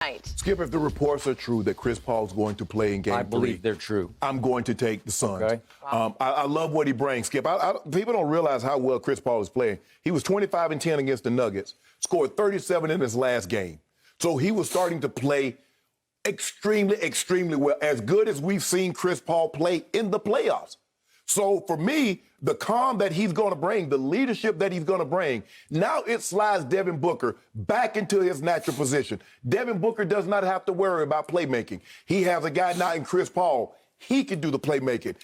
tonight. Skip, if the reports are true that Chris Paul's going to play in Game 3, I believe they're true. I'm going to take the Suns. Okay. Wow. I love what he brings, Skip. People don't realize how well Chris Paul is playing. He was 25 and 10 against the Nuggets, scored 37 in his last game. So he was starting to play extremely, extremely well, as good as we've seen Chris Paul play in the playoffs. So for me, the calm that he's going to bring, the leadership that he's going to bring, now it slides Devin Booker back into his natural position. Devin Booker does not have to worry about playmaking. He has a guy now in Chris Paul. He can do the playmaking.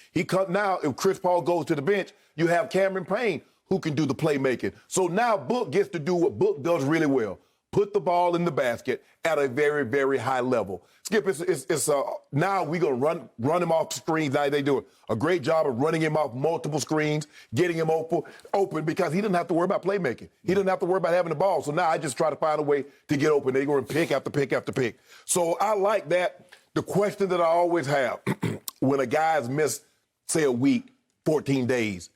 Now, if Chris Paul goes to the bench, you have Cameron Payne who can do the playmaking. So now Book gets to do what Book does really well. Put the ball in the basket at a very, very high level. Skip, now we're going to run him off screens. Now they do a great job of running him off multiple screens, getting him open because he didn't have to worry about playmaking. He didn't have to worry about having the ball. So now I just try to find a way to get open. They go and pick after pick after pick. So I like that. The question that I always have when a guy's missed, say, a week, 14 days,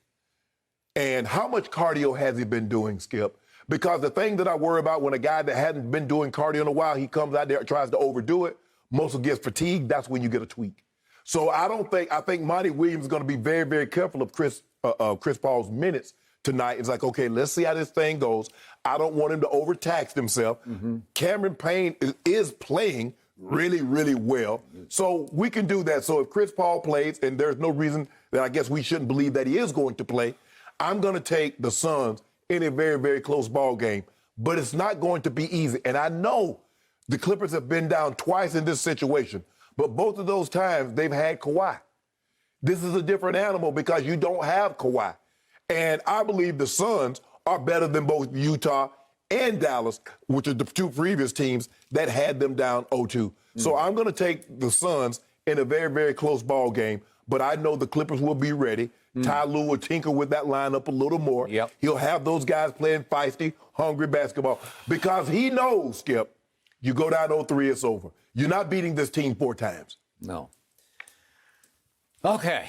and how much cardio has he been doing, Skip? Because the thing that I worry about when a guy that hadn't been doing cardio in a while, he comes out there and tries to overdo it, muscle gets fatigued, that's when you get a tweak. So I think Monty Williams is going to be very, very careful of Chris Paul's minutes tonight. It's like, okay, let's see how this thing goes. I don't want him to overtax himself. Mm-hmm. Cameron Payne is playing really, really well. So we can do that. So if Chris Paul plays, and there's no reason that I guess we shouldn't believe that he is going to play, I'm going to take the Suns in a very, very close ball game. But it's not going to be easy. And I know the Clippers have been down twice in this situation, but both of those times they've had Kawhi. This is a different animal because you don't have Kawhi. And I believe the Suns are better than both Utah and Dallas, which are the two previous teams that had them down 0-2. So I'm going to take the Suns in a very, very close ball game, but I know the Clippers will be ready. Ty Lue will tinker with that lineup a little more. Yep. He'll have those guys playing feisty, hungry basketball because he knows, Skip, you go down 0-3, it's over. You're not beating this team 4 times. No. Okay.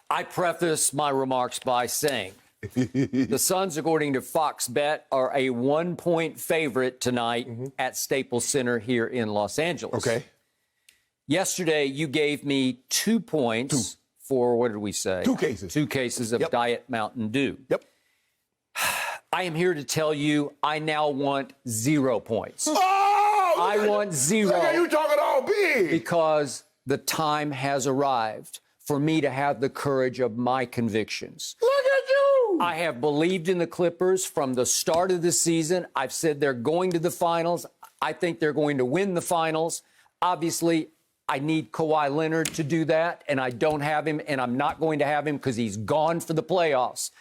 I preface my remarks by saying the Suns, according to Fox Bet, are a 1-point favorite tonight at Staples Center here in Los Angeles. Okay. Yesterday, you gave me 2 points for, what did we say? 2 cases. 2 cases of Diet Mountain Dew. Yep. I am here to tell you I now want 0 points. Oh! I want 0. Look at you talking all big. Because the time has arrived for me to have the courage of my convictions. Look at you. I have believed in the Clippers from the start of the season. I've said they're going to the finals. I think they're going to win the finals. Obviously, I need Kawhi Leonard to do that, and I don't have him, and I'm not going to have him because he's gone for the playoffs.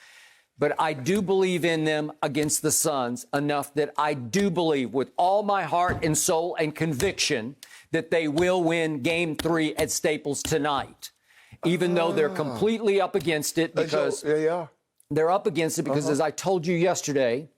But I do believe in them against the Suns enough that I do believe with all my heart and soul and conviction that they will win Game 3 at Staples tonight, even though they're completely up against it because they're up against it because, as I told you yesterday,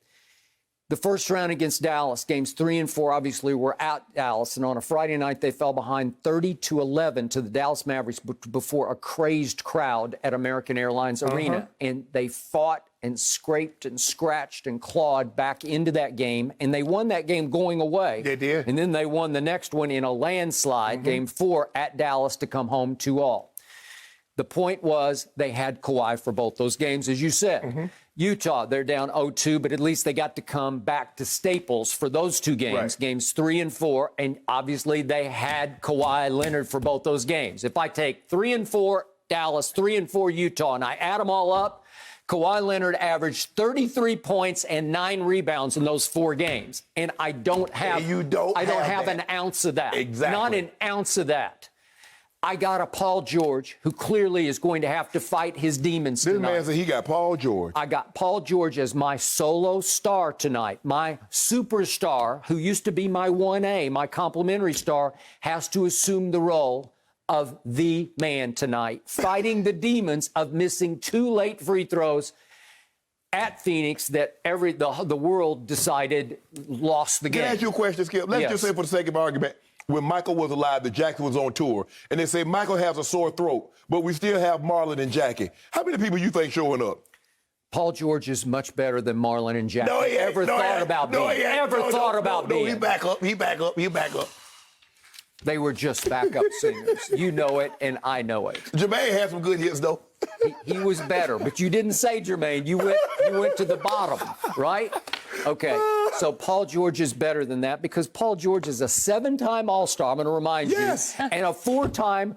the first round against Dallas, games 3 and 4, obviously, were at Dallas. And on a Friday night, they fell behind 30-11 to the Dallas Mavericks before a crazed crowd at American Airlines Arena. And they fought and scraped and scratched and clawed back into that game. And they won that game going away. They did. And then they won the next one in a landslide, game 4 at Dallas to come home 2-all. The point was they had Kawhi for both those games, as you said. Utah, they're down 0-2, but at least they got to come back to Staples for those 2 games, games 3 and 4, and obviously they had Kawhi Leonard for both those games. If I take 3 and 4 Dallas, 3 and 4 Utah, and I add them all up, Kawhi Leonard averaged 33 points and 9 rebounds in those 4 games, and I don't have an ounce of that. Exactly. Not an ounce of that. I got a Paul George who clearly is going to have to fight his demons tonight. This man said he got Paul George. I got Paul George as my solo star tonight. My superstar, who used to be my 1A, my complimentary star, has to assume the role of the man tonight, fighting the demons of missing 2 late free throws at Phoenix that the world decided lost the game. Can I ask you a question, Skip? Let's just say for the sake of argument, when Michael was alive, the Jackie was on tour, and they say Michael has a sore throat, but we still have Marlon and Jackie. How many people you think showing up? Paul George is much better than Marlon and Jackie He thought about being. He back up. They were just backup singers. You know it, and I know it. Jermaine had some good hits, though. He was better, but you didn't say Jermaine. You went to the bottom, right? Okay, so Paul George is better than that because Paul George is a 7-time All-Star, I'm going to remind you, and a 4-time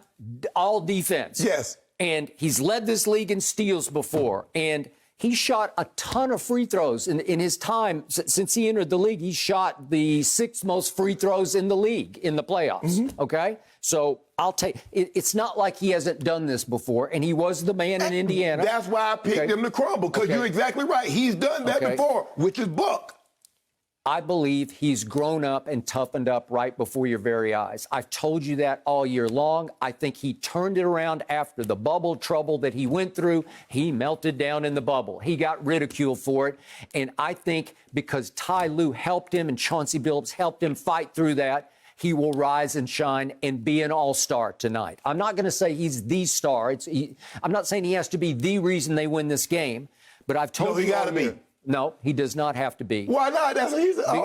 All-Defense. Yes. And he's led this league in steals before, and he shot a ton of free throws in his time. Since he entered the league, he shot the 6th most free throws in the league in the playoffs, okay? So I'll take it. It's not like he hasn't done this before, and he was the man in Indiana. That's why I picked him to crumble, because you're exactly right. He's done that before, which is Buck. I believe he's grown up and toughened up right before your very eyes. I've told you that all year long. I think he turned it around after the bubble trouble that he went through. He melted down in the bubble. He got ridiculed for it. And I think because Ty Lue helped him and Chauncey Billups helped him fight through that, he will rise and shine and be an all-star tonight. I'm not going to say he's the star. I'm not saying he has to be the reason they win this game, but I've told you he got to be. No, he does not have to be. Why not?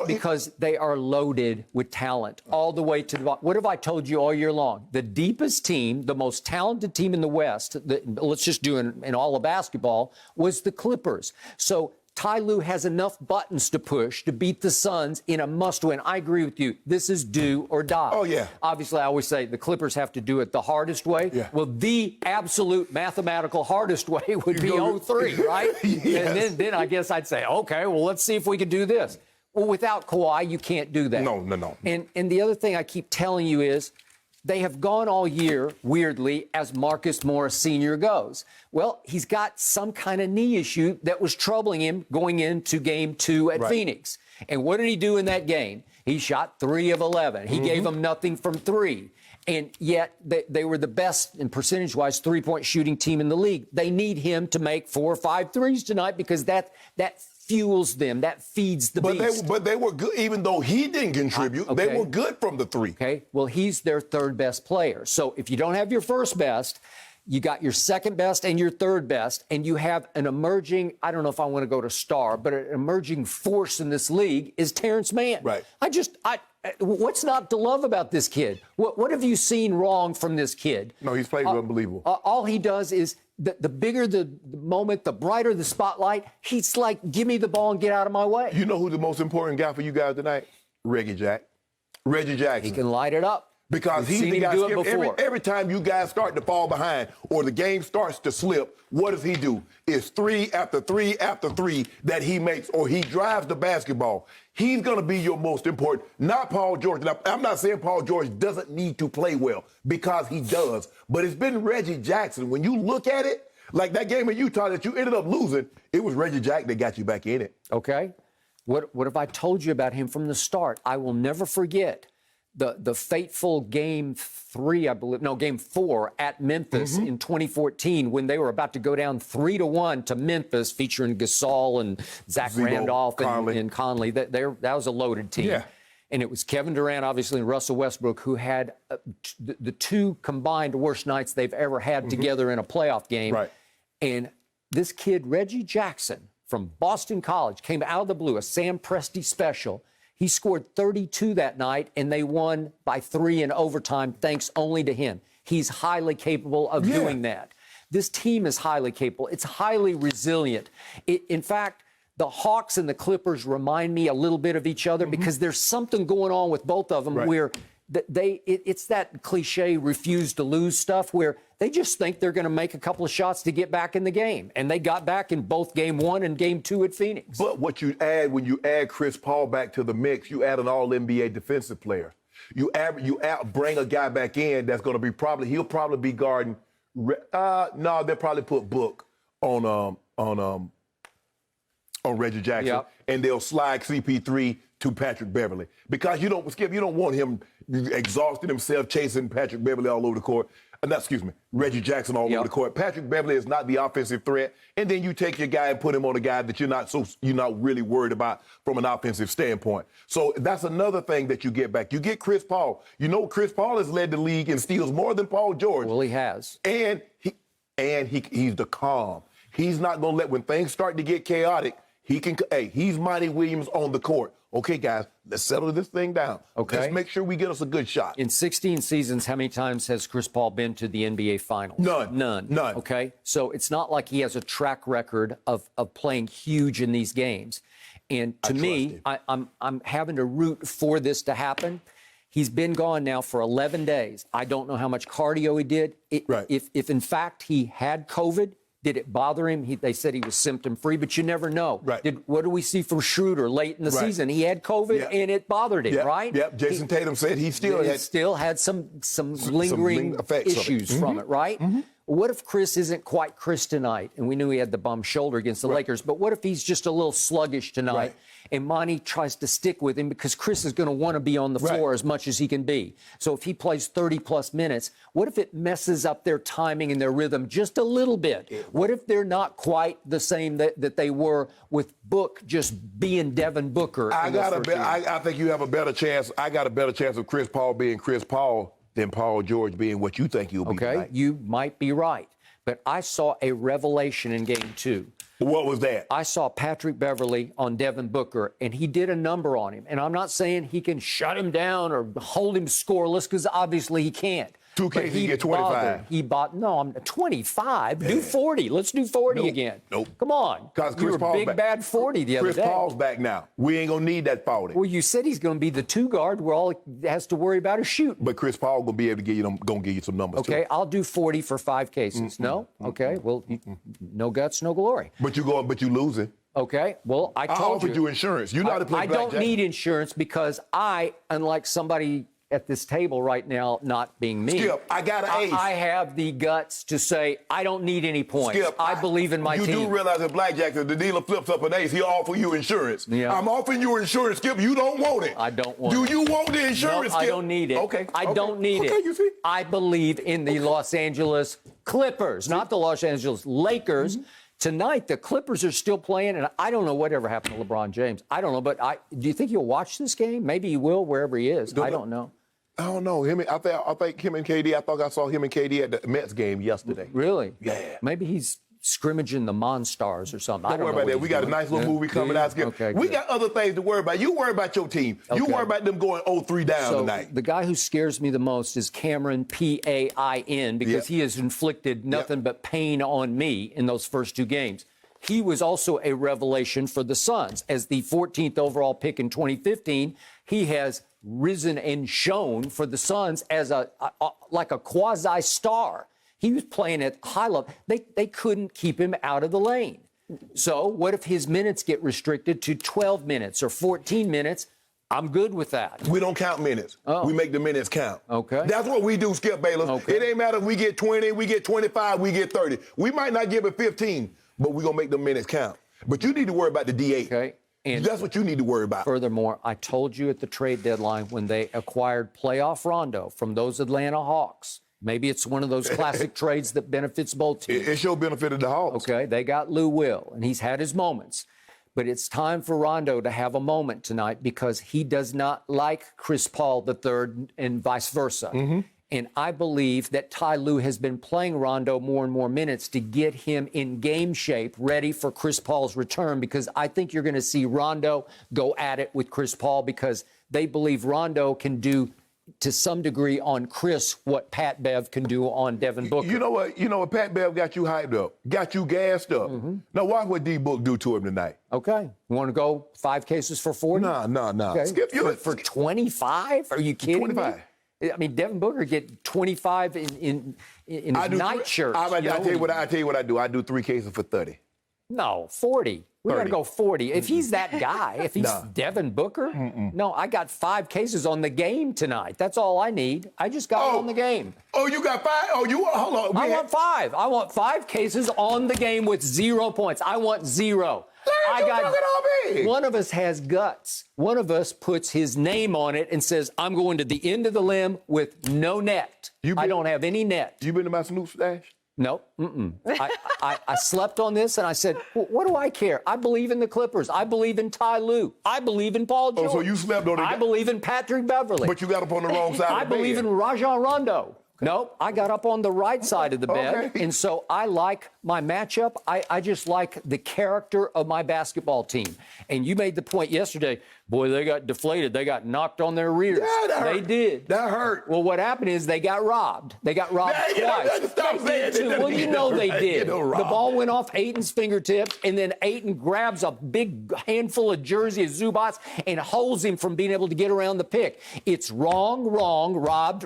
Because they are loaded with talent all the way to the bottom. What have I told you all year long? The deepest team, the most talented team in the West, let's just do in all of basketball, was the Clippers. So Ty Lue has enough buttons to push to beat the Suns in a must-win. I agree with you. This is do or die. Oh, yeah. Obviously, I always say the Clippers have to do it the hardest way. Yeah. Well, the absolute mathematical hardest way would be 0-3, right? Yes. And then I guess I'd say, okay, well, let's see if we can do this. Well, without Kawhi, you can't do that. No. And the other thing I keep telling you is they have gone all year, weirdly, as Marcus Morris Sr. goes. Well, he's got some kind of knee issue that was troubling him going into Game 2 at Phoenix. And what did he do in that game? He shot 3 of 11. He gave them nothing from 3. And yet they were the best in percentage-wise three-point shooting team in the league. They need him to make 4 or 5 threes tonight because that fuels them. That feeds the beast. But they were good, even though he didn't contribute. They were good from the 3. Okay. Well, he's their 3rd best player. So if you don't have your 1st best, you got your 2nd best and your 3rd best, and you have an emerging, I don't know if I want to go to star, but an emerging force in this league is Terrence Mann. Right. What's not to love about this kid? What have you seen wrong from this kid? No, he's played unbelievable. All he does is the bigger the moment, the brighter the spotlight. He's like, give me the ball and get out of my way. You know who's the most important guy for you guys tonight? Reggie Jackson. He can light it up. Because he's the guy. Every time you guys start to fall behind or the game starts to slip, what does he do? It's 3 after 3 after 3 that he makes, or he drives the basketball. He's going to be your most important, not Paul George. Now, I'm not saying Paul George doesn't need to play well, because he does. But it's been Reggie Jackson. When you look at it, like that game in Utah that you ended up losing, it was Reggie Jackson that got you back in it. Okay. What have I told you about him from the start? I will never forget the fateful Game 4 at Memphis in 2014 when they were about to go down 3-1 to Memphis, featuring Gasol and Zach Randolph and Conley. That was a loaded team. Yeah. And it was Kevin Durant, obviously, and Russell Westbrook, who had the 2 combined worst nights they've ever had together in a playoff game. Right. And this kid, Reggie Jackson, from Boston College, came out of the blue, a Sam Presti special. He scored 32 that night, and they won by 3 in overtime, thanks only to him. He's highly capable of doing that. This team is highly capable. It's highly resilient. In fact, the Hawks and the Clippers remind me a little bit of each other because there's something going on with both of them where it's that cliche refuse to lose stuff where they just think they're going to make a couple of shots to get back in the game. And they got back in both Game 1 and Game 2 at Phoenix. But what you add, when you add Chris Paul back to the mix, you add an all-NBA defensive player. You bring a guy back in that's going to be he'll probably be guarding. No, they'll probably put Book on Reggie Jackson, and they'll slide CP3 to Patrick Beverly, because you don't want him exhausting himself chasing Patrick Beverly all over the court. Reggie Jackson all over the court. Patrick Beverly is not the offensive threat, and then you take your guy and put him on a guy that you're not really worried about from an offensive standpoint. So that's another thing that you get back. You get Chris Paul. You know, Chris Paul has led the league in steals more than Paul George. Well, he has, and he's the calm. He's not going to let, when things start to get chaotic, He can. Hey, he's Monty Williams on the court. Okay, guys, let's settle this thing down. Okay. Let's make sure we get us a good shot. In 16 seasons, how many times has Chris Paul been to the NBA Finals? None. Okay, so it's not like he has a track record of playing huge in these games. And to me, I'm having to root for this to happen. He's been gone now for 11 days. I don't know how much cardio he did. Right. If in fact he had COVID, did it bother him? They said he was symptom-free, but you never know. Right. What do we see from Schroeder late in the season? He had COVID and it bothered him, right? Yep. Jason Tatum said he still had some lingering issues from it, right? What if Chris isn't quite Chris tonight? And we knew he had the bum shoulder against the Lakers, but what if he's just a little sluggish tonight and Monty tries to stick with him because Chris is going to want to be on the floor as much as he can be? So if he plays 30-plus minutes, what if it messes up their timing and their rhythm just a little bit? What if they're not quite the same that they were with Book just being Devin Booker? I think you have a better chance. I got a better chance of Chris Paul being Chris Paul than Paul George being what you think he'll be tonight. You might be right. But I saw a revelation in Game 2. What was that? I saw Patrick Beverley on Devin Booker, and he did a number on him. And I'm not saying he can shut him down or hold him scoreless, because obviously he can't. 2K, he get 25. I'm 25. Do 40. Let's do 40 again. Nope. Come on. Because you were big bad 40 the other day. Chris Paul's back now. We ain't gonna need that 40. Well, you said he's going to be the 2 guard where all he has to worry about is shooting. But Chris Paul gonna be able to give you some numbers. Okay, too. I'll do 40 for 5 cases. No? Okay. Well, no guts, no glory. But you losing. Okay. Well, I told offered you insurance. You know how to play I blackjack. don't need insurance because I, unlike somebody at this table right now, not being me. Skip, I got an ace. I have the guts to say I don't need any points. Skip, I believe in my team. You do realize that blackjack, if the dealer flips up an ace, he offer you insurance. Yeah. I'm offering you insurance, Skip. You don't want it. I don't want it. it. Do you want the insurance, No, Skip? I don't need it. Okay. I don't need it. You see? I believe in the Los Angeles Clippers, not the Los Angeles Lakers. Tonight, the Clippers are still playing, and I don't know whatever happened to LeBron James. I don't know, but do you think he'll watch this game? Maybe he will, wherever he is. I don't know. I don't know. I think him and KD, I thought I saw him and KD at the Mets game yesterday. Really? Yeah. Maybe he's scrimmaging the Monstars or something. Don't worry about that. We got a nice little movie coming out. Okay, we good. got other things to worry about. You worry about your team. You worry about them going 0-3 down tonight. The guy who scares me the most is Cameron, Pain, because he has inflicted nothing but pain on me in those first 2 games. He was also a revelation for the Suns. As the 14th overall pick in 2015, he has risen and shone for the Suns as like a quasi-star. He was playing at high level. They couldn't keep him out of the lane. So what if his minutes get restricted to 12 minutes or 14 minutes? I'm good with that. We don't count minutes. We make the minutes count. Okay. That's what we do, Skip Bayless. Okay. It ain't matter if we get 20, we get 25, we get 30. We might not give it 15, but we're going to make the minutes count. But you need to worry about the D8. Okay. And that's what you need to worry about. Furthermore, I told you at the trade deadline when they acquired playoff Rondo from those Atlanta Hawks. Maybe it's one of those classic trades that benefits both teams. It sure benefited the Hawks. Okay, they got Lou Will, and he's had his moments. But it's time for Rondo to have a moment tonight because he does not like Chris Paul III and vice versa. And I believe that Ty Lue has been playing Rondo more and more minutes to get him in game shape, ready for Chris Paul's return, because I think you're going to see Rondo go at it with Chris Paul because they believe Rondo can do, to some degree, on Chris what Pat Bev can do on Devin Booker. You know what? Pat Bev got you hyped up, got you gassed up. Now watch what D Book do to him tonight. Okay. You want to go 5 cases for 40? Nah. Okay. Skip, for 25? Are you kidding 25. me? I mean, Devin Booker get 25 in his nightshirt. I tell you what I do. I do 3 cases for 30. No, 40. We got to go 40. If he's that guy, if he's Devin Booker, no, I got 5 cases on the game tonight. That's all I need. I just got it on the game. Oh, you got 5? Oh, hold on. I want 5. I want 5 cases on the game with 0 points. I want 0. One of us has guts. One of us puts his name on it and says, I'm going to the end of the limb with no net. I don't have any net. You been to my Snoop stash? No. I slept on this and I said, what do I care? I believe in the Clippers. I believe in Ty Lue. I believe in Paul George. Oh, so you slept on it. I believe in Patrick Beverley. But you got up on the wrong side I of the bed. believe in Rajon Rondo. Nope, I got up on the right side of the bed, Okay. and so I like my matchup. I just like the character of my basketball team. And you made the point yesterday, boy, they got deflated. They got knocked on their rears. Yeah, that They hurt. did. That hurt. Well, what happened is they got robbed. They got robbed Man, you don't twice. have to stop They saying did too. it. Well, you know they Right. did. You know, The robbed. ball went off Ayton's fingertips, and then Ayton grabs a big handful of jersey of Zubats and holds him from being able to get around the pick. It's wrong, robbed.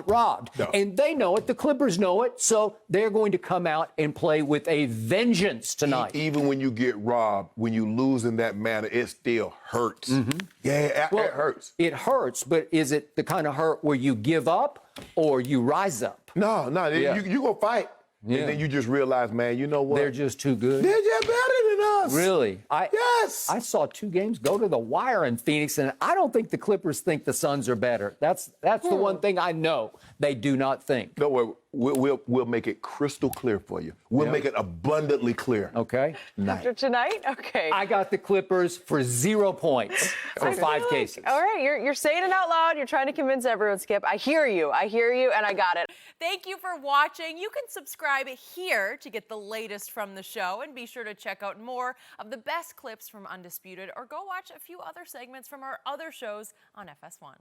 No. And they know it. The Clippers know it. So they're going to come out and play with a vengeance tonight. Even when you get robbed, when you lose in that manner, it still hurts. Yeah, it hurts. It hurts, but is it the kind of hurt where you give up or you rise up? No, Yeah. you go fight. Yeah. And then you just realize, man, you know what? They're just too good. They're just better than us. Really? Yes. I saw 2 games go to the wire in Phoenix, and I don't think the Clippers think the Suns are better. That's the one thing I know they do not think. Don't worry. We'll make it crystal clear for you. We'll make it abundantly clear. Okay? After tonight? Okay. I got the Clippers for 0 points for 5 cases. All right, you're saying it out loud. You're trying to convince everyone, Skip. I hear you, and I got it. Thank you for watching. You can subscribe here to get the latest from the show, and be sure to check out more of the best clips from Undisputed, or go watch a few other segments from our other shows on FS1.